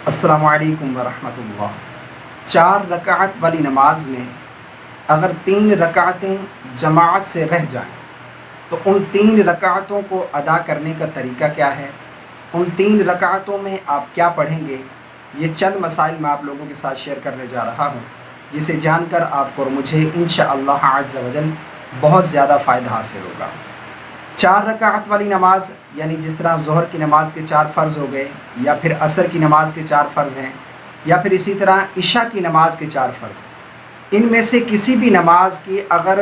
السلام علیکم ورحمۃ اللہ۔ 4 رکعت والی نماز میں اگر 3 رکعتیں جماعت سے رہ جائیں تو ان 3 رکعتوں کو ادا کرنے کا طریقہ کیا ہے، ان 3 رکعتوں میں آپ کیا پڑھیں گے، یہ چند مسائل میں آپ لوگوں کے ساتھ شیئر کرنے جا رہا ہوں، جسے جان کر آپ کو اور مجھے انشاءاللہ عز و جل بہت زیادہ فائدہ حاصل ہوگا۔ 4 رکعت والی نماز یعنی جس طرح ظہر کی نماز کے 4 فرض ہو گئے، یا پھر عصر کی نماز کے 4 فرض ہیں، یا پھر اسی طرح عشاء کی نماز کے 4 فرض ہیں، ان میں سے کسی بھی نماز کی اگر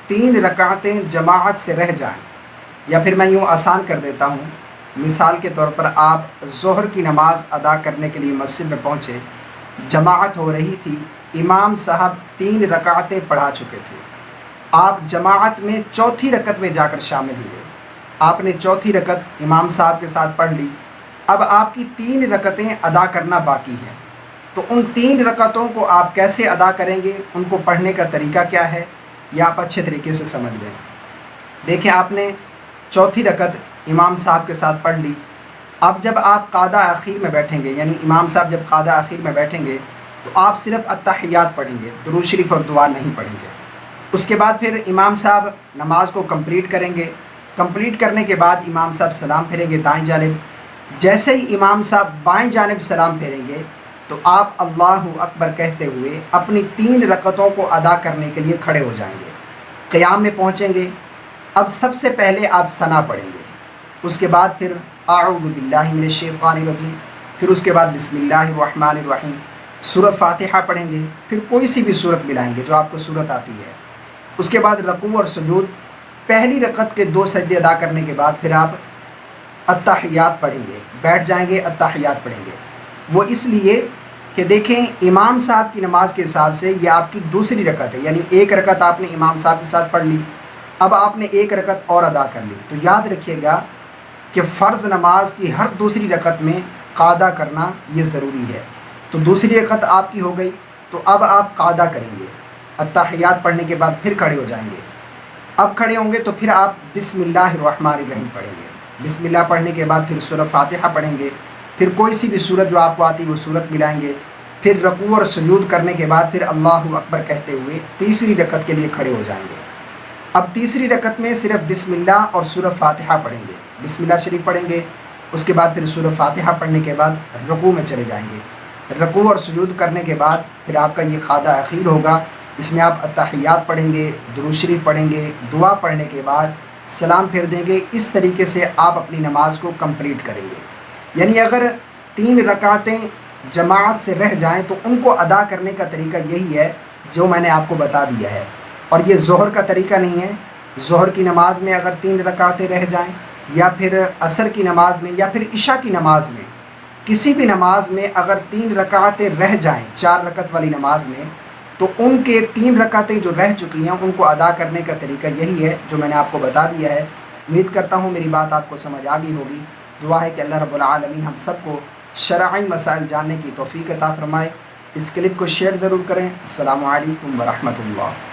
3 رکعتیں جماعت سے رہ جائیں، یا پھر میں یوں آسان کر دیتا ہوں، مثال کے طور پر آپ ظہر کی نماز ادا کرنے کے لیے مسجد میں پہنچے، جماعت ہو رہی تھی، امام صاحب 3 رکعتیں پڑھا چکے تھے، آپ جماعت میں چوتھی رکعت میں جا کر شامل ہوئے، آپ نے چوتھی رکعت امام صاحب کے ساتھ پڑھ لی، اب آپ کی 3 رکعتیں ادا کرنا باقی ہیں، تو ان 3 رکعتوں کو آپ کیسے ادا کریں گے، ان کو پڑھنے کا طریقہ کیا ہے، یہ آپ اچھے طریقے سے سمجھ لیں۔ دیکھیں، آپ نے چوتھی رکعت امام صاحب کے ساتھ پڑھ لی، اب جب آپ قعدہ اخیر میں بیٹھیں گے، یعنی امام صاحب جب قعدہ اخیر میں بیٹھیں گے تو آپ صرف التحیات پڑھیں گے، درود شریف اور دعا نہیں پڑھیں گے۔ اس کے بعد پھر امام صاحب نماز کو کمپلیٹ کریں گے، کمپلیٹ کرنے کے بعد امام صاحب سلام پھیریں گے دائیں جانب، جیسے ہی امام صاحب بائیں جانب سلام پھیریں گے تو آپ اللہ اکبر کہتے ہوئے اپنی 3 رکعتوں کو ادا کرنے کے لیے کھڑے ہو جائیں گے، قیام میں پہنچیں گے۔ اب سب سے پہلے آپ ثنا پڑھیں گے، اس کے بعد پھر اعوذ باللہ من الشیطان الرجیم، پھر اس کے بعد بسم اللہ الرحمن الرحیم، سورہ فاتحہ پڑھیں گے، پھر کوئی سی بھی صورت ملائیں گے جو آپ کو صورت آتی ہے۔ اس کے بعد رکوع اور سجود، پہلی رکعت کے 2 سجدے ادا کرنے کے بعد پھر آپ التحیات پڑھیں گے، بیٹھ جائیں گے، التحیات پڑھیں گے۔ وہ اس لیے کہ دیکھیں، امام صاحب کی نماز کے حساب سے یہ آپ کی دوسری رکعت ہے، یعنی 1 رکعت آپ نے امام صاحب کے ساتھ پڑھ لی، اب آپ نے 1 رکعت اور ادا کر لی، تو یاد رکھیے گا کہ فرض نماز کی ہر دوسری رکعت میں قعدہ کرنا یہ ضروری ہے۔ تو دوسری رکعت آپ کی ہو گئی، تو اب آپ قعدہ کریں گے، التحیات پڑھنے کے بعد پھر کھڑے ہو جائیں گے۔ اب کھڑے ہوں گے تو پھر آپ بسم اللہ الرحمن الرحیم پڑھیں گے، بسم اللہ پڑھنے کے بعد پھر سورہ فاتحہ پڑھیں گے، پھر کوئی سی بھی سورت جو آپ کو آتی وہ سورت ملائیں گے، پھر رکوع اور سجود کرنے کے بعد پھر اللہ اکبر کہتے ہوئے تیسری رکعت کے لیے کھڑے ہو جائیں گے۔ اب تیسری رکعت میں صرف بسم اللہ اور سورہ فاتحہ پڑھیں گے، بسم اللہ شریف پڑھیں گے، اس کے بعد پھر سورہ فاتحہ پڑھنے کے بعد رکوع میں چلے جائیں گے۔ رکوع اور سجود کرنے کے بعد پھر آپ کا یہ قعدہ اخیر ہوگا، اس میں آپ التحیات پڑھیں گے، درود شریف پڑھیں گے، دعا پڑھنے کے بعد سلام پھیر دیں گے۔ اس طریقے سے آپ اپنی نماز کو کمپلیٹ کریں گے۔ یعنی اگر 3 رکعتیں جماعت سے رہ جائیں تو ان کو ادا کرنے کا طریقہ یہی ہے جو میں نے آپ کو بتا دیا ہے، اور یہ ظہر کا طریقہ نہیں ہے۔ ظہر کی نماز میں اگر 3 رکعتیں رہ جائیں، یا پھر عصر کی نماز میں، یا پھر عشاء کی نماز میں، کسی بھی نماز میں اگر 3 رکعتیں رہ جائیں 4 رکعت والی نماز میں، تو ان کے 3 رکعتیں جو رہ چکی ہیں ان کو ادا کرنے کا طریقہ یہی ہے جو میں نے آپ کو بتا دیا ہے۔ امید کرتا ہوں میری بات آپ کو سمجھ آ گئی ہوگی۔ دعا ہے کہ اللہ رب العالمین ہم سب کو شرعی مسائل جاننے کی توفیق عطا فرمائے۔ اس کلپ کو شیئر ضرور کریں۔ السلام علیکم ورحمۃ اللہ۔